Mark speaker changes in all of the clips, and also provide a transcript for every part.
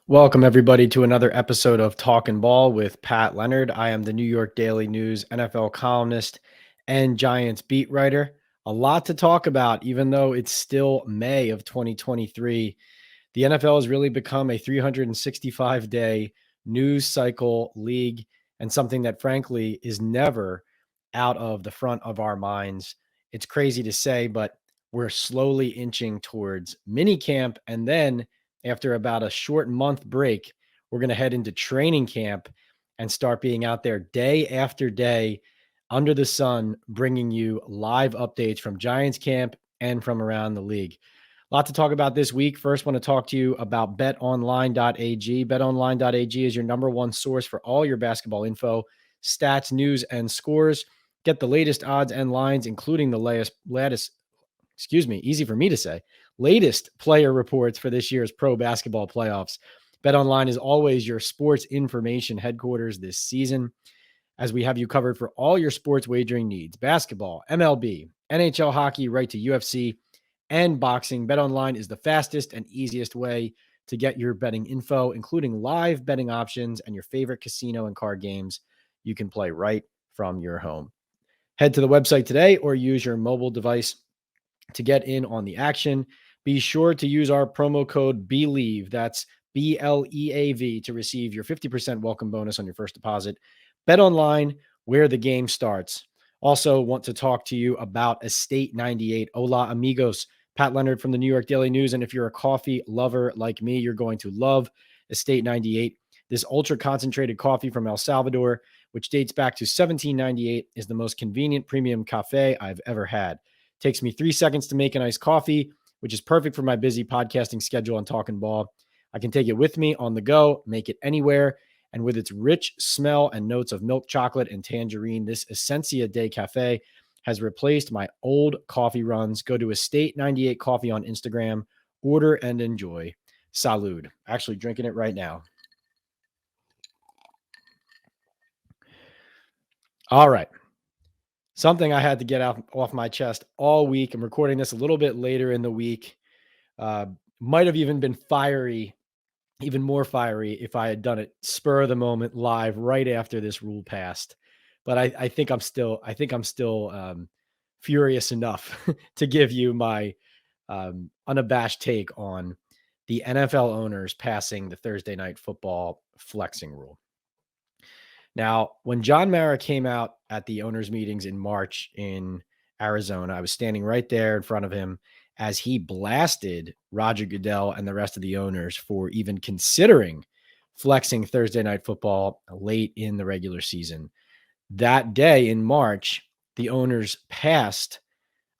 Speaker 1: Welcome, everybody, to another episode of Talkin' Ball with Pat Leonard. I am the New York Daily News NFL columnist and Giants beat writer. A lot to talk about, even though it's still May of 2023. The NFL has really become a 365-day news cycle league and something that, frankly, is never out of the front of our minds. It's crazy to say, but we're slowly inching towards minicamp. And then after about a short month break, we're going to head into training camp and start being out there day after day under the sun, bringing you live updates from Giants camp and from around the league. A lot to talk about this week. First, want to talk to you about betonline.ag. Betonline.ag is your number one source for all your basketball info, stats, news, and scores. Get the latest odds and lines, including the latest, easy for me to say, latest player reports for this year's pro basketball playoffs. BetOnline is always your sports information headquarters this season, as we have you covered for all your sports wagering needs: basketball, MLB, NHL hockey, right to UFC and boxing. BetOnline is the fastest and easiest way to get your betting info, including live betting options and your favorite casino and card games you can play right from your home. Head to the website today or use your mobile device to get in on the action. Be sure to use our promo code BELIEVE. That's BLEAV to receive your 50% welcome bonus on your first deposit. Bet online, where the game starts. Also want to talk to you about Estate 98. Hola, amigos. Pat Leonard from the New York Daily News. And if you're a coffee lover like me, you're going to love Estate 98. This ultra concentrated coffee from El Salvador, which dates back to 1798, is the most convenient premium cafe I've ever had. Takes me 3 seconds to make an iced coffee, which is perfect for my busy podcasting schedule on Talkin' Ball. I can take it with me on the go, make it anywhere. And with its rich smell and notes of milk chocolate and tangerine, this Essentia Day Cafe has replaced my old coffee runs. Go to Estate 98 Coffee on Instagram, order and enjoy. Salud. Actually drinking it right now. All right. Something I had to get off my chest all week. I'm recording this a little bit later in the week. Might have even been even more fiery if I had done it spur of the moment live right after this rule passed. But I think I'm still furious enough to give you my unabashed take on the NFL owners passing the Thursday night football flexing rule. Now, when John Mara came out at the owners' meetings in March in Arizona, I was standing right there in front of him as he blasted Roger Goodell and the rest of the owners for even considering flexing Thursday night football late in the regular season. That day in March, the owners passed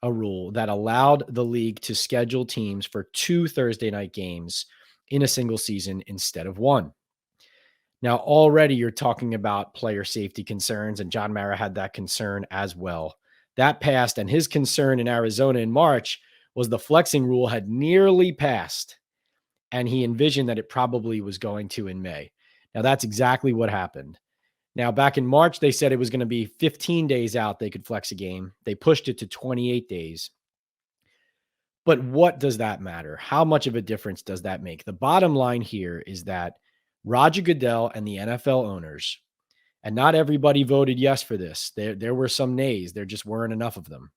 Speaker 1: a rule that allowed the league to schedule teams for 2 Thursday night games in a single season instead of 1. Now, already you're talking about player safety concerns, and John Mara had that concern as well. That passed, and his concern in Arizona in March was the flexing rule had nearly passed, and he envisioned that it probably was going to in May. Now, that's exactly what happened. Now, back in March, they said it was going to be 15 days out they could flex a game. They pushed it to 28 days. But what does that matter? How much of a difference does that make? The bottom line here is that Roger Goodell and the NFL owners, and not everybody voted yes for this. There were some nays. There just weren't enough of them.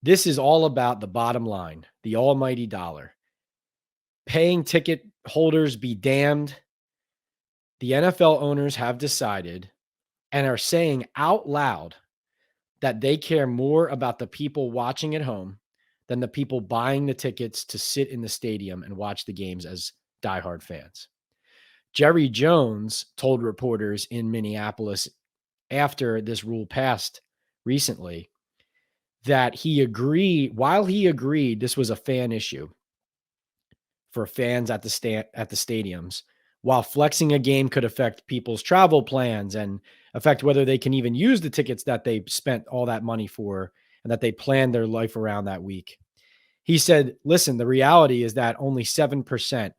Speaker 1: This is all about the bottom line, the almighty dollar. Paying ticket holders be damned. The NFL owners have decided and are saying out loud that they care more about the people watching at home than the people buying the tickets to sit in the stadium and watch the games as diehard fans. Jerry Jones told reporters in Minneapolis after this rule passed recently that while he agreed this was a fan issue for fans at the stadiums, while flexing a game could affect people's travel plans and affect whether they can even use the tickets that they spent all that money for and that they planned their life around that week. He said, listen, the reality is that only 7%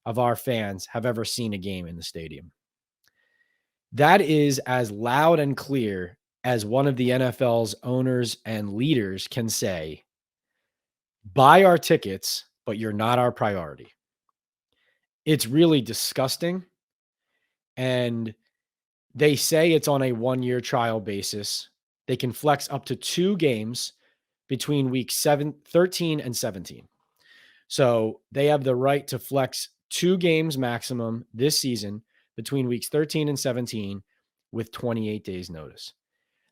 Speaker 1: of our fans have ever seen a game in the stadium. That is as loud and clear as one of the NFL's owners and leaders can say, buy our tickets, but you're not our priority. It's really disgusting. And they say it's on a 1-year trial basis. They can flex up to 2 games between week 13 and 17. So they have the right to flex 2 games maximum this season between weeks 13 and 17 with 28 days notice.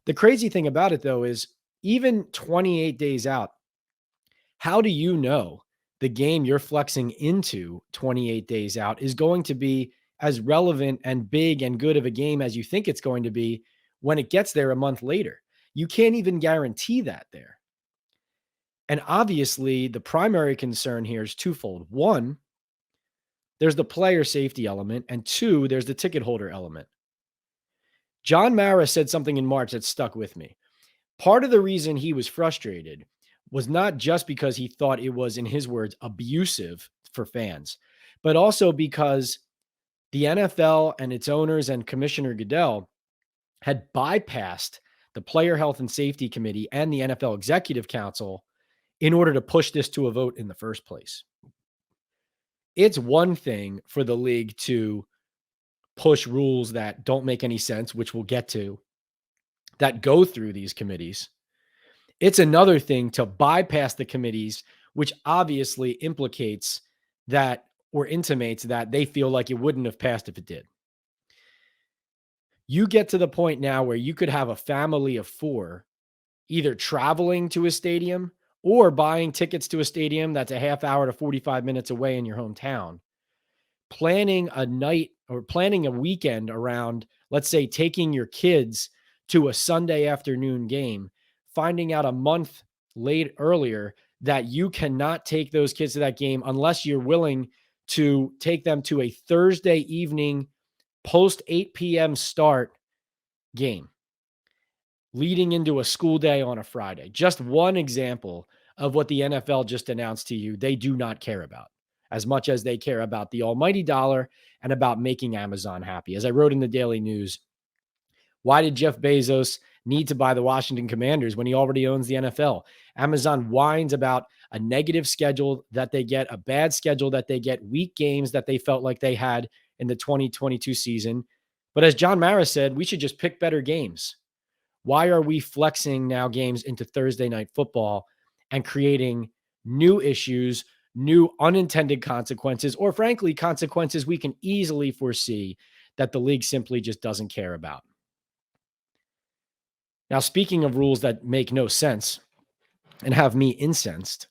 Speaker 1: The crazy thing about it, though, is even 28 days out, how do you know the game you're flexing into 28 days out is going to be as relevant and big and good of a game as you think it's going to be when it gets there a month later? You can't even guarantee that there. And obviously, the primary concern here is twofold. One, there's the player safety element, and two, there's the ticket holder element. John Mara said something in March that stuck with me. Part of the reason he was frustrated was not just because he thought it was, in his words, abusive for fans, but also because the NFL and its owners and Commissioner Goodell had bypassed the Player Health and Safety Committee and the NFL Executive Council in order to push this to a vote in the first place. It's one thing for the league to push rules that don't make any sense, which we'll get to, that go through these committees. It's another thing to bypass the committees, which obviously implicates that or intimates that they feel like it wouldn't have passed if it did. You get to the point now where you could have a family of 4 either traveling to a stadium or buying tickets to a stadium that's a half hour to 45 minutes away in your hometown, planning a night or planning a weekend around, let's say, taking your kids to a Sunday afternoon game, finding out a month earlier that you cannot take those kids to that game unless you're willing to take them to a Thursday evening post 8 p.m. start game leading into a school day on a Friday. Just one example of what the NFL just announced to you they do not care about as much as they care about the almighty dollar and about making Amazon happy. As I wrote in the Daily News, why did Jeff Bezos need to buy the Washington Commanders when he already owns the NFL? Amazon whines about a negative schedule that they get, a bad schedule that they get, weak games that they felt like they had in the 2022 season. But as John Mara said, we should just pick better games. Why are we flexing now games into Thursday night football and creating new issues, new unintended consequences, or frankly, consequences we can easily foresee that the league simply just doesn't care about? Now, speaking of rules that make no sense and have me incensed,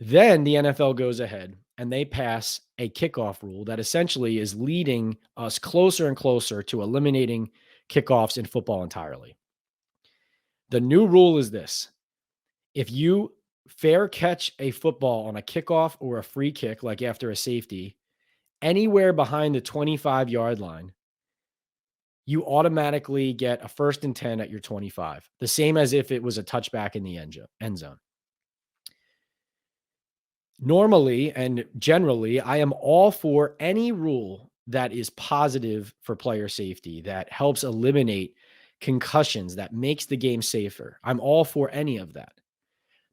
Speaker 1: then the NFL goes ahead and they pass a kickoff rule that essentially is leading us closer and closer to eliminating kickoffs in football entirely. The new rule is this: if you fair catch a football on a kickoff or a free kick, like after a safety, anywhere behind the 25-yard line, you automatically get a 1st and 10 at your 25, the same as if it was a touchback in the end zone. Normally and generally, I am all for any rule that is positive for player safety, that helps eliminate concussions, that makes the game safer. I'm all for any of that.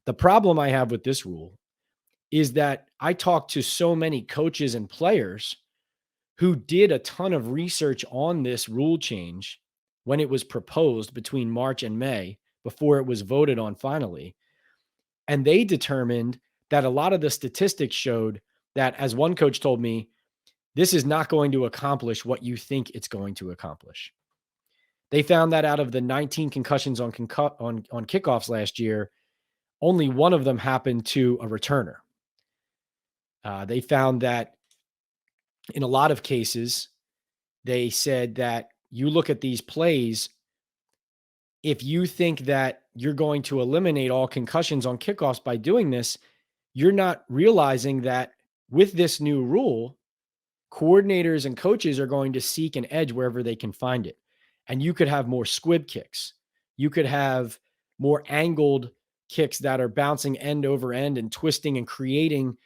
Speaker 1: The problem I have with this rule is that I talked to so many coaches and players who did a ton of research on this rule change when it was proposed between March and May before it was voted on finally. And they determined that a lot of the statistics showed that, as one coach told me, this is not going to accomplish what you think it's going to accomplish. They found that out of the 19 concussions on kickoffs last year, only one of them happened to a returner. They found that in a lot of cases, they said that you look at these plays, if you think that you're going to eliminate all concussions on kickoffs by doing this, you're not realizing that with this new rule, coordinators and coaches are going to seek an edge wherever they can find it. And you could have more squib kicks. You could have more angled kicks that are bouncing end over end and twisting and creating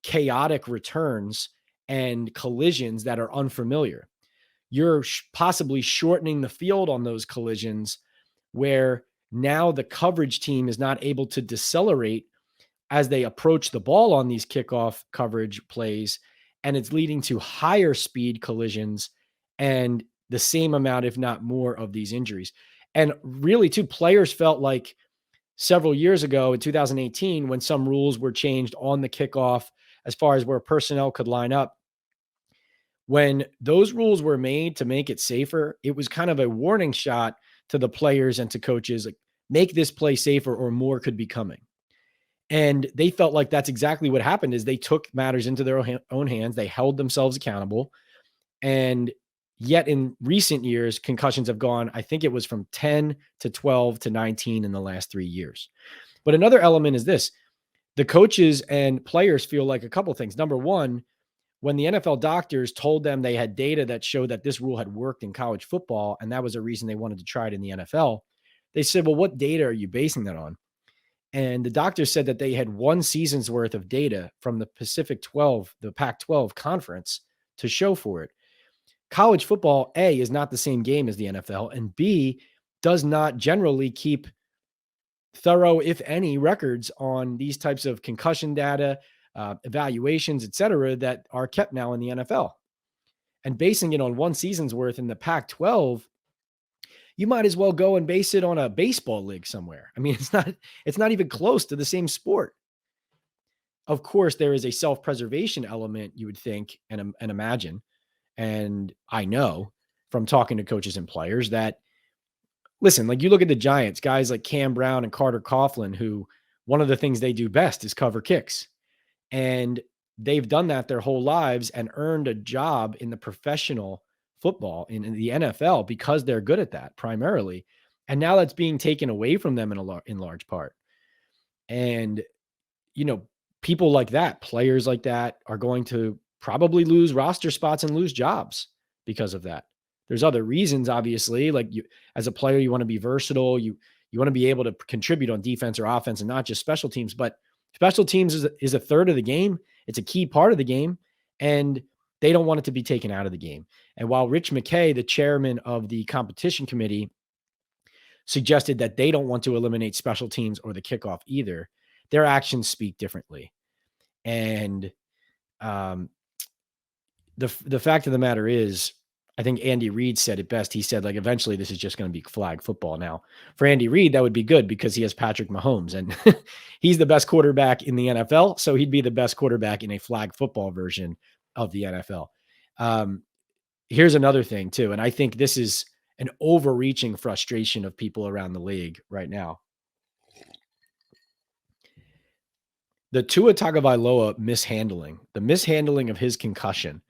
Speaker 1: chaotic returns and collisions that are unfamiliar. You're possibly shortening the field on those collisions, where now the coverage team is not able to decelerate as they approach the ball on these kickoff coverage plays. and it's leading to higher speed collisions and the same amount, if not more, of these injuries. And really, too, players felt like several years ago in 2018, when some rules were changed on the kickoff as far as where personnel could line up, when those rules were made to make it safer, it was kind of a warning shot to the players and to coaches, like, make this play safer or more could be coming. And they felt like that's exactly what happened is they took matters into their own hands. They held themselves accountable. And yet in recent years, concussions have gone, I think it was from 10 to 12 to 19 in the last 3 years. But another element is this: the coaches and players feel like a couple things. Number one, when the NFL doctors told them they had data that showed that this rule had worked in college football, and that was a reason they wanted to try it in the NFL, they said, well, what data are you basing that on? And the doctors said that they had one season's worth of data from the Pacific 12, the Pac 12 conference to show for it. College football, A, is not the same game as the NFL, and B, does not generally keep thorough, if any, records on these types of concussion data, evaluations, et cetera, that are kept now in the NFL. And basing it on one season's worth in the Pac 12, you might as well go and base it on a baseball league somewhere. I mean, it's not even close to the same sport. Of course, there is a self-preservation element, you would think and imagine. And I know from talking to coaches and players that, listen, like you look at the Giants, guys like Cam Brown and Carter Coughlin, who one of the things they do best is cover kicks. And they've done that their whole lives and earned a job in the professional football in the NFL because they're good at that primarily. And now that's being taken away from them in large part. And, you know, people like that, players like that are going to probably lose roster spots and lose jobs because of that. There's other reasons, obviously, like you, as a player, you want to be versatile. You want to be able to contribute on defense or offense and not just special teams, but special teams is a third of the game. It's a key part of the game, and they don't want it to be taken out of the game. And while Rich McKay, the chairman of the competition committee, suggested that they don't want to eliminate special teams or the kickoff either, their actions speak differently. And the fact of the matter is, I think Andy Reid said it best. He said, like, eventually this is just going to be flag football. Now, for Andy Reid, that would be good because he has Patrick Mahomes and he's the best quarterback in the NFL. So he'd be the best quarterback in a flag football version of the NFL. Here's another thing too. And I think this is an overreaching frustration of people around the league right now. The Tua Tagovailoa the mishandling of his concussion,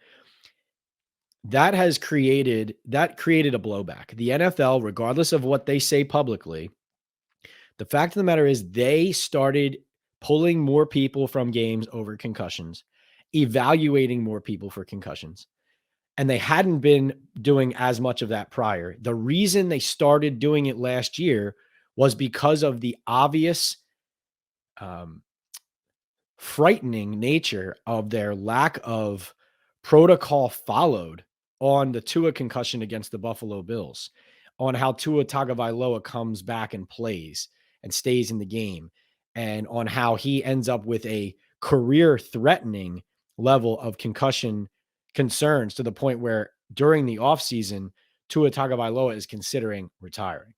Speaker 1: that created a blowback. The NFL, regardless of what they say publicly, the fact of the matter is they started pulling more people from games over concussions, evaluating more people for concussions. And they hadn't been doing as much of that prior. The reason they started doing it last year was because of the obvious frightening nature of their lack of protocol followed on the Tua concussion against the Buffalo Bills, on how Tua Tagovailoa comes back and plays and stays in the game, and on how he ends up with a career-threatening level of concussion concerns to the point where during the offseason, Tua Tagovailoa is considering retiring.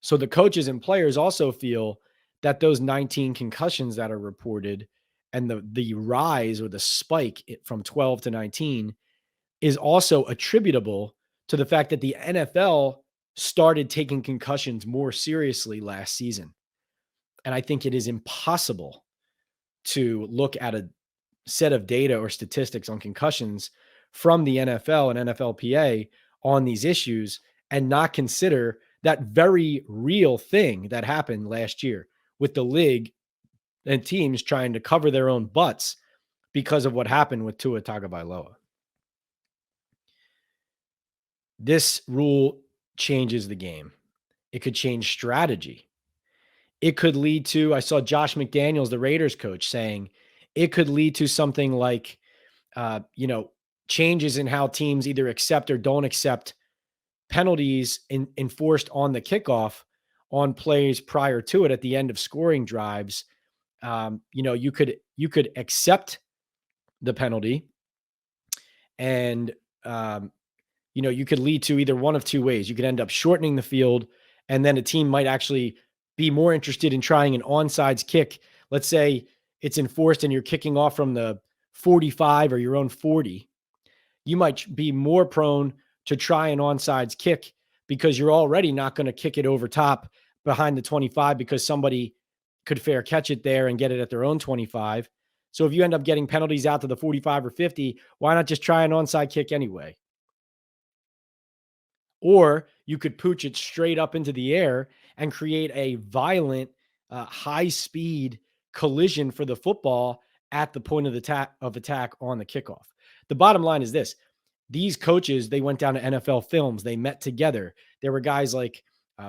Speaker 1: So the coaches and players also feel that those 19 concussions that are reported and the rise or the spike from 12 to 19 is also attributable to the fact that the NFL started taking concussions more seriously last season. And I think it is impossible to look at a set of data or statistics on concussions from the NFL and NFLPA on these issues and not consider that very real thing that happened last year with the league and teams trying to cover their own butts because of what happened with Tua Tagovailoa. This rule changes the game. It could change strategy. It could lead to, I saw Josh McDaniels, the Raiders coach, saying it could lead to something like, changes in how teams either accept or don't accept penalties enforced on the kickoff on plays prior to it at the end of scoring drives. You could accept the penalty. And, you could lead to either one of two ways. You could end up shortening the field, and then a team might actually be more interested in trying an onside kick. Let's say it's enforced and you're kicking off from the 45 or your own 40. You might be more prone to try an onside kick because you're already not going to kick it over top behind the 25 because somebody could fair catch it there and get it at their own 25. So if you end up getting penalties out to the 45 or 50, why not just try an onside kick anyway? Or you could pooch it straight up into the air and create a violent, high speed collision for the football at the point of attack on the kickoff. The bottom line is this: these coaches, they went down to NFL films. They met together. There were guys like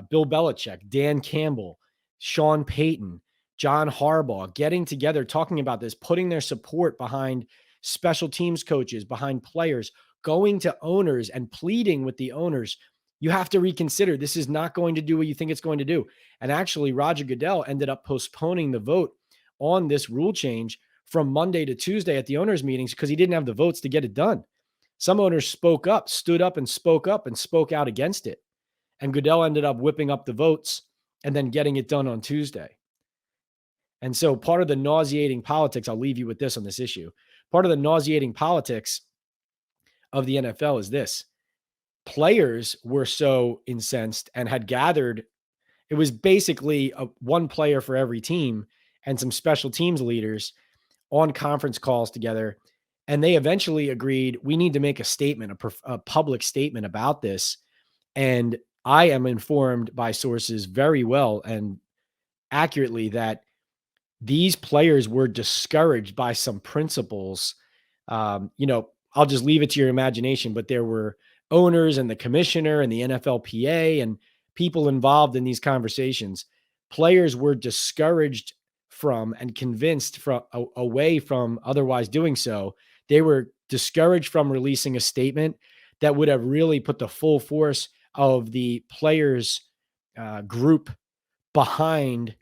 Speaker 1: Bill Belichick, Dan Campbell, Sean Payton, John Harbaugh getting together, talking about this, putting their support behind special teams coaches, behind players, going to owners and pleading with the owners. You have to reconsider. This is not going to do what you think it's going to do. And actually, Roger Goodell ended up postponing the vote on this rule change from Monday to Tuesday at the owners' meetings because he didn't have the votes to get it done. Some owners spoke up, stood up and spoke out against it. And Goodell ended up whipping up the votes and then getting it done on Tuesday. And so part of the nauseating politics, I'll leave you with this on this issue. Part of the nauseating politics of the NFL is this: players were so incensed and had gathered. It was basically one player for every team and some special teams leaders on conference calls together. And they eventually agreed, we need to make a statement, a public statement about this. And I am informed by sources very well and accurately that these players were discouraged by some principles. I'll just leave it to your imagination, but there were owners and the commissioner and the NFLPA and people involved in these conversations. Players were discouraged from and convinced away from otherwise doing so. They were discouraged from releasing a statement that would have really put the full force of the players group behind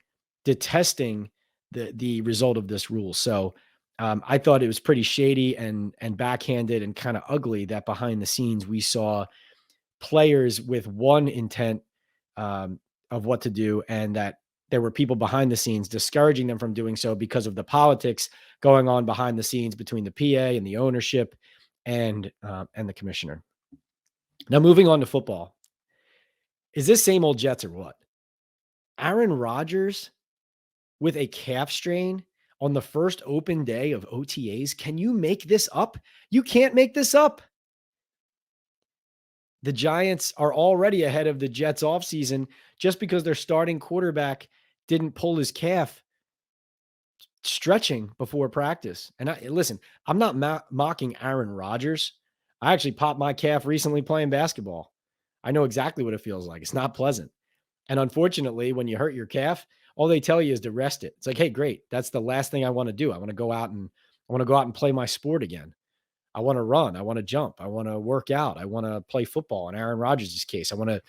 Speaker 1: detesting the result of this rule. So I thought it was pretty shady and backhanded and kind of ugly that behind the scenes we saw players with one intent of what to do, and that there were people behind the scenes discouraging them from doing so because of the politics going on behind the scenes between the PA and the ownership and the commissioner. Now, moving on to football. Is this same old Jets or what? Aaron Rodgers with a calf strain on the first open day of OTAs. Can you make this up? You can't make this up. The Giants are already ahead of the Jets offseason just because their starting quarterback didn't pull his calf stretching before practice. And listen, I'm not mocking Aaron Rodgers. I actually popped my calf recently playing basketball. I know exactly what it feels like. It's not pleasant. And unfortunately, when you hurt your calf, all they tell you is to rest it. It's like, hey, great. That's the last thing I want to do. I want to go out and play my sport again. I want to run. I want to jump. I want to work out. I want to play football. In Aaron Rodgers' case, I want to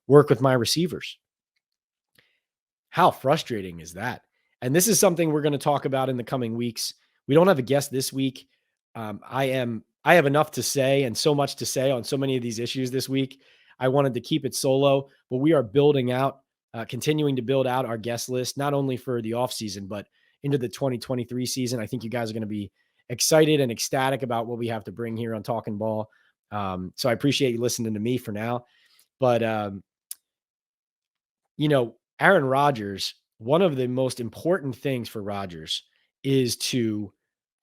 Speaker 1: work with my receivers. How frustrating is that? And this is something we're going to talk about in the coming weeks. We don't have a guest this week. I have enough to say and so much to say on so many of these issues this week. I wanted to keep it solo, but we are continuing to build out our guest list, not only for the offseason, but into the 2023 season. I think you guys are going to be excited and ecstatic about what we have to bring here on Talking Ball. So I appreciate you listening to me for now. But, Aaron Rodgers, one of the most important things for Rodgers is to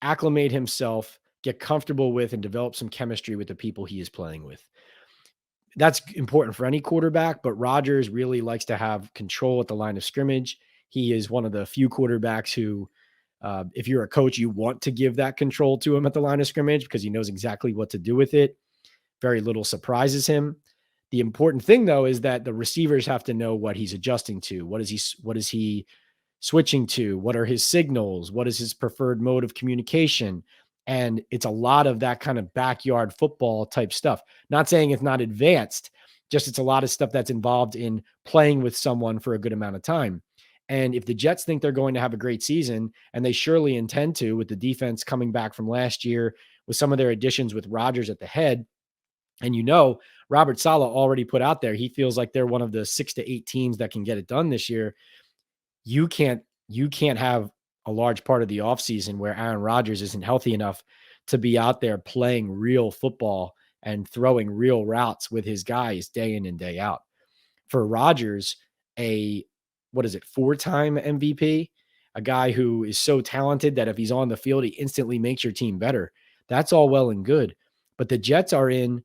Speaker 1: acclimate himself, get comfortable with, and develop some chemistry with the people he is playing with. That's important for any quarterback, but Rodgers really likes to have control at the line of scrimmage. He is one of the few quarterbacks who, if you're a coach, you want to give that control to him at the line of scrimmage because he knows exactly what to do with it. Very little surprises him. The important thing, though, is that the receivers have to know what he's adjusting to. What is he switching to? What are his signals? What is his preferred mode of communication? And it's a lot of that kind of backyard football type stuff. Not saying it's not advanced, just it's a lot of stuff that's involved in playing with someone for a good amount of time. And if the Jets think they're going to have a great season, and they surely intend to, with the defense coming back from last year, with some of their additions with Rodgers at the head, and Robert Saleh already put out there, he feels like they're one of the 6 to 8 teams that can get it done this year. You can't have a large part of the offseason where Aaron Rodgers isn't healthy enough to be out there playing real football and throwing real routes with his guys day in and day out. For Rodgers, what is it, 4-time MVP, a guy who is so talented that if he's on the field, he instantly makes your team better. That's all well and good. But the Jets are in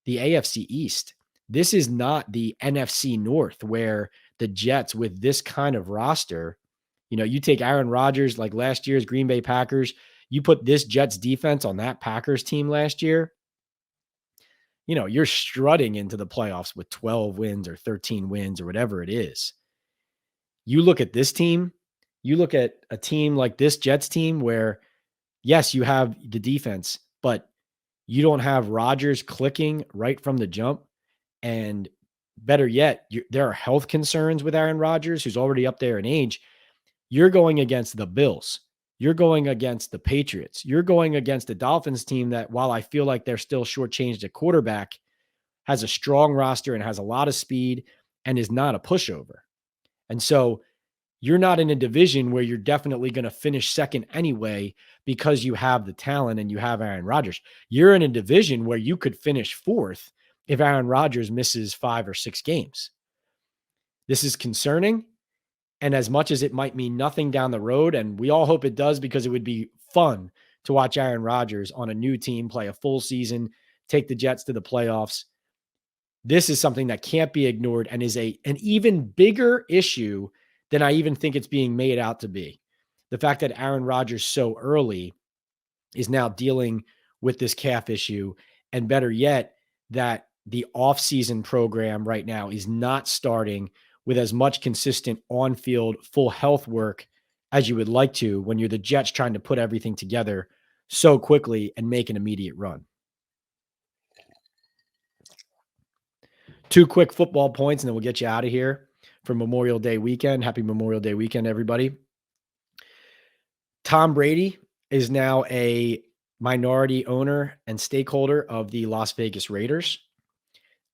Speaker 1: the AFC East. This is not the NFC North where the Jets with this kind of roster, you take Aaron Rodgers, like last year's Green Bay Packers, you put this Jets defense on that Packers team last year, you're strutting into the playoffs with 12 wins or 13 wins or whatever it is. You look at this team, you look at a team like this Jets team where, yes, you have the defense, but you don't have Rodgers clicking right from the jump. And better yet, there are health concerns with Aaron Rodgers, who's already up there in age. You're going against the Bills. You're going against the Patriots. You're going against the Dolphins team that, while I feel like they're still shortchanged at quarterback, has a strong roster and has a lot of speed and is not a pushover. And so you're not in a division where you're definitely going to finish second anyway because you have the talent and you have Aaron Rodgers. You're in a division where you could finish fourth if Aaron Rodgers misses 5 or 6 games. This is concerning. And as much as it might mean nothing down the road, and we all hope it does because it would be fun to watch Aaron Rodgers on a new team play a full season, take the Jets to the playoffs. This is something that can't be ignored and is an even bigger issue than I even think it's being made out to be. The fact that Aaron Rodgers so early is now dealing with this calf issue, and better yet, that the offseason program right now is not starting with as much consistent on-field full health work as you would like to when you're the Jets trying to put everything together so quickly and make an immediate run. 2 quick football points, and then we'll get you out of here for Memorial Day weekend. Happy Memorial Day weekend, everybody. Tom Brady is now a minority owner and stakeholder of the Las Vegas Raiders.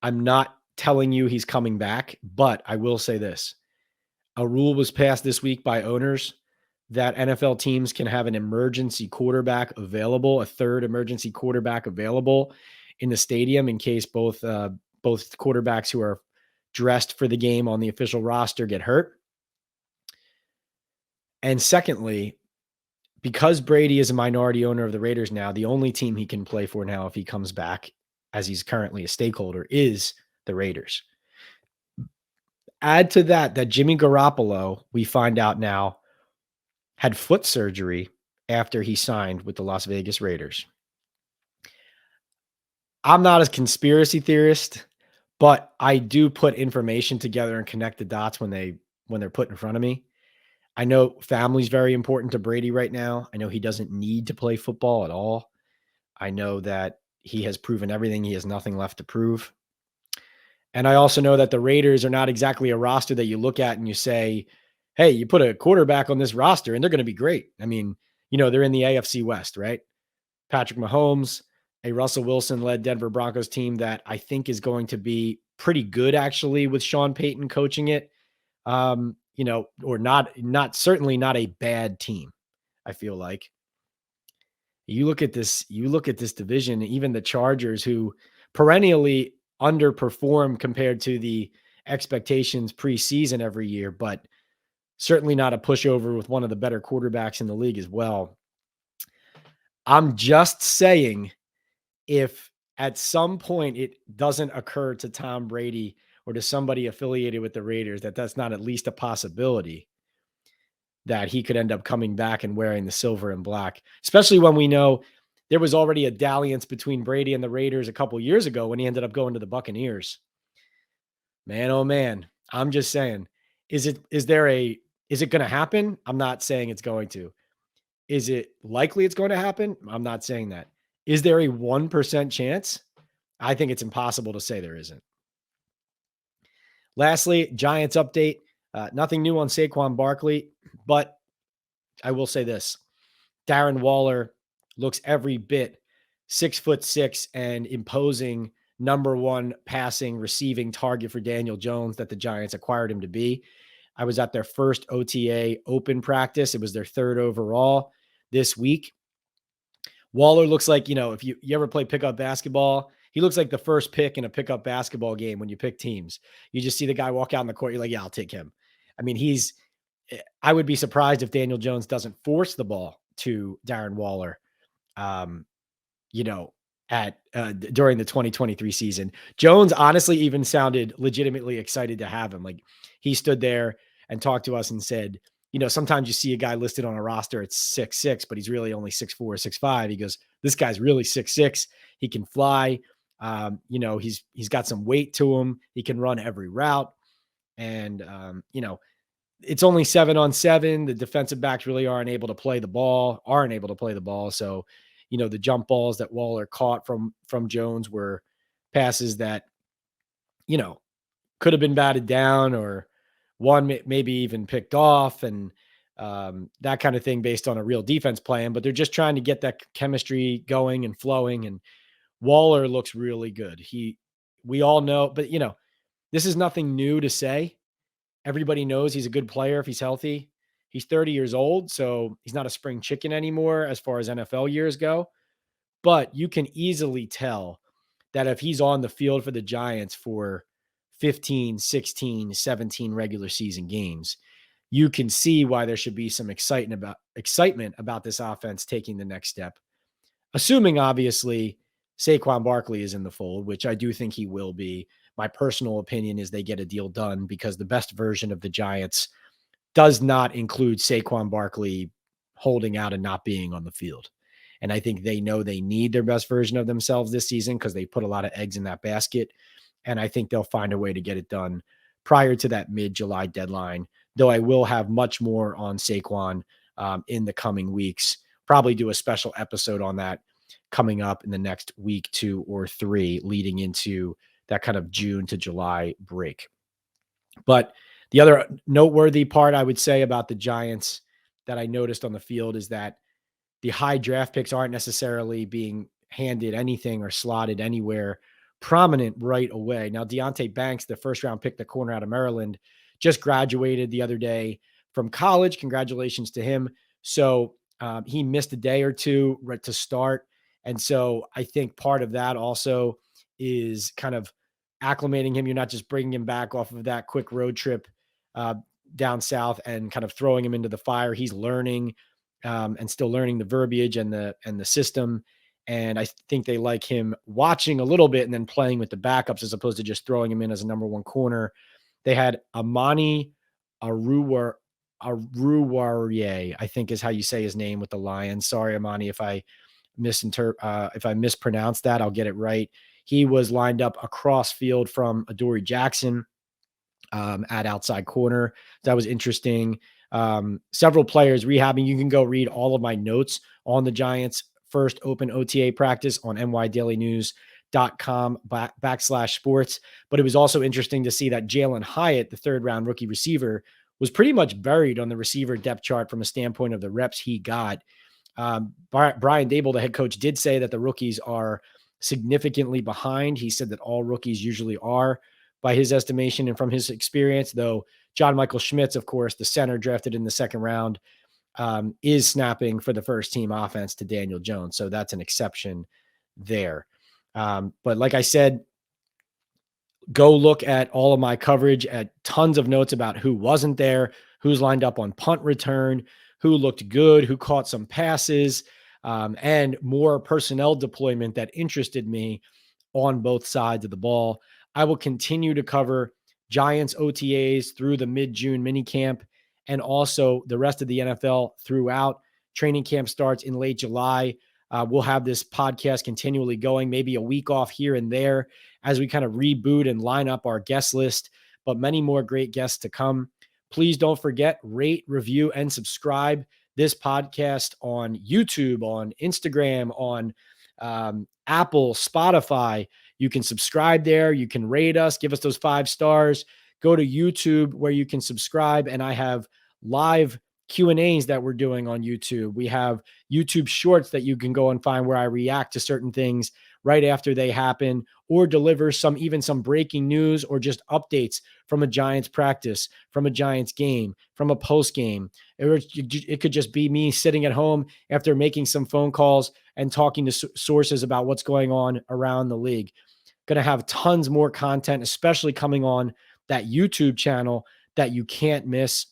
Speaker 1: I'm not telling you he's coming back, but I will say this. A rule was passed this week by owners that NFL teams can have an emergency quarterback available, a third emergency quarterback available in the stadium in case both quarterbacks who are dressed for the game on the official roster get hurt. And secondly, because Brady is a minority owner of the Raiders now, the only team he can play for now if he comes back, as he's currently a stakeholder, is the Raiders. Add to that Jimmy Garoppolo, we find out now, had foot surgery after he signed with the Las Vegas Raiders. I'm not a conspiracy theorist, but I do put information together and connect the dots when they're put in front of me. I know family's very important to Brady right now. I know he doesn't need to play football at all. I know that he has proven everything. He has nothing left to prove. And I also know that the Raiders are not exactly a roster that you look at and you say, hey, you put a quarterback on this roster and they're going to be great. I mean, they're in the AFC West, right? Patrick Mahomes, a Russell Wilson-led Denver Broncos team that I think is going to be pretty good, actually, with Sean Payton coaching it. Or not certainly not a bad team. I feel like you look at this division, even the Chargers, who perennially underperform compared to the expectations preseason every year, but certainly not a pushover with one of the better quarterbacks in the league as well. I'm just saying, if at some point it doesn't occur to Tom Brady or to somebody affiliated with the Raiders that's not at least a possibility that he could end up coming back and wearing the silver and black, especially when we know there was already a dalliance between Brady and the Raiders a couple years ago when he ended up going to the Buccaneers. Man, oh man, I'm just saying, is it going to happen? I'm not saying it's going to. Is it likely it's going to happen? I'm not saying that. Is there a 1% chance? I think it's impossible to say there isn't. Lastly, Giants update. Nothing new on Saquon Barkley, but I will say this. Darren Waller looks every bit 6'6" and imposing number one passing receiving target for Daniel Jones that the Giants acquired him to be. I was at their first OTA open practice. It was their third overall this week. Waller looks like, if you ever play pickup basketball, he looks like the first pick in a pickup basketball game when you pick teams. You just see the guy walk out in the court. You're like, yeah, I'll take him. I mean, I would be surprised if Daniel Jones doesn't force the ball to Darren Waller, um, you know, during the 2023 season. Jones honestly even sounded legitimately excited to have him. Like, he stood there and talked to us and said, sometimes you see a guy listed on a roster at 6'6", but he's really only 6'4", 6'5". He goes, this guy's really 6'6". He can fly. He's got some weight to him. He can run every route. And, it's only 7-on-7. The defensive backs really aren't able to play the ball. So, the jump balls that Waller caught from Jones were passes that, could have been batted down, or one maybe even picked off, and that kind of thing based on a real defense plan. But they're just trying to get that chemistry going and flowing. And Waller looks really good. We all know, but this is nothing new to say. Everybody knows he's a good player if he's healthy. He's 30 years old, so he's not a spring chicken anymore as far as NFL years go. But you can easily tell that if he's on the field for the Giants for 15, 16, 17 regular season games, you can see why there should be some excitement about this offense taking the next step. Assuming, obviously, Saquon Barkley is in the fold, which I do think he will be. My personal opinion is they get a deal done, because the best version of the Giants does not include Saquon Barkley holding out and not being on the field. And I think they know they need their best version of themselves this season, because they put a lot of eggs in that basket. And I think they'll find a way to get it done prior to that mid-July deadline, though I will have much more on Saquon in the coming weeks. Probably do a special episode on that coming up in the next week, 2 or 3, leading into that kind of June to July break. But the other noteworthy part I would say about the Giants that I noticed on the field is that the high draft picks aren't necessarily being handed anything or slotted anywhere prominent right away. Now, Deonte Banks, the first round pick, the corner out of Maryland, just graduated the other day from college. Congratulations to him. So he missed a day or two right to start. And so I think part of that also is kind of acclimating him. You're not just bringing him back off of that quick road trip down south and kind of throwing him into the fire. He's learning and still learning the verbiage and the system. And I think they like him watching a little bit and then playing with the backups, as opposed to just throwing him in as a number one corner. They had Amani Aruwariye, I think is how you say his name, with the Lions. Sorry, Amani, if I mispronounce that, I'll get it right. He was lined up across field from Adoree Jackson at outside corner. That was interesting. Several players rehabbing. You can go read all of my notes on the Giants' first open OTA practice on nydailynews.com/sports. But it was also interesting to see that Jalen Hyatt, the third round rookie receiver, was pretty much buried on the receiver depth chart from a standpoint of the reps he got. Brian Dable, the head coach, did say that the rookies are significantly behind. He said that all rookies usually are, by his estimation and from his experience, though John Michael Schmitz, of course, the center drafted in the second round, is snapping for the first team offense to Daniel Jones. So that's an exception there. But like I said, go look at all of my coverage, at tons of notes about who wasn't there, who's lined up on punt return, who looked good, who caught some passes, and more personnel deployment that interested me on both sides of the ball. I will continue to cover Giants OTAs through the mid-June minicamp, and also the rest of the NFL throughout. Training camp starts in late July. We'll have this podcast continually going, maybe a week off here and there as we kind of reboot and line up our guest list, but many more great guests to come. Please don't forget, rate, review, and subscribe this podcast on YouTube, on Instagram, on Apple, Spotify. You can subscribe there. You can rate us, give us those 5 stars. go to YouTube where you can subscribe, and I have live Q&As that we're doing on YouTube. We have YouTube shorts that you can go and find where I react to certain things right after they happen, or deliver even some breaking news or just updates from a Giants practice, from a Giants game, from a post game. It could just be me sitting at home after making some phone calls and talking to sources about what's going on around the league. Going to have tons more content, especially coming on that YouTube channel that you can't miss.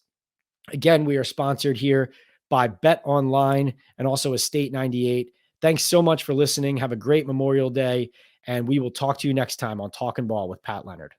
Speaker 1: Again, we are sponsored here by Bet Online and also Estate 98. Thanks so much for listening. Have a great Memorial Day, and we will talk to you next time on Talking Ball with Pat Leonard.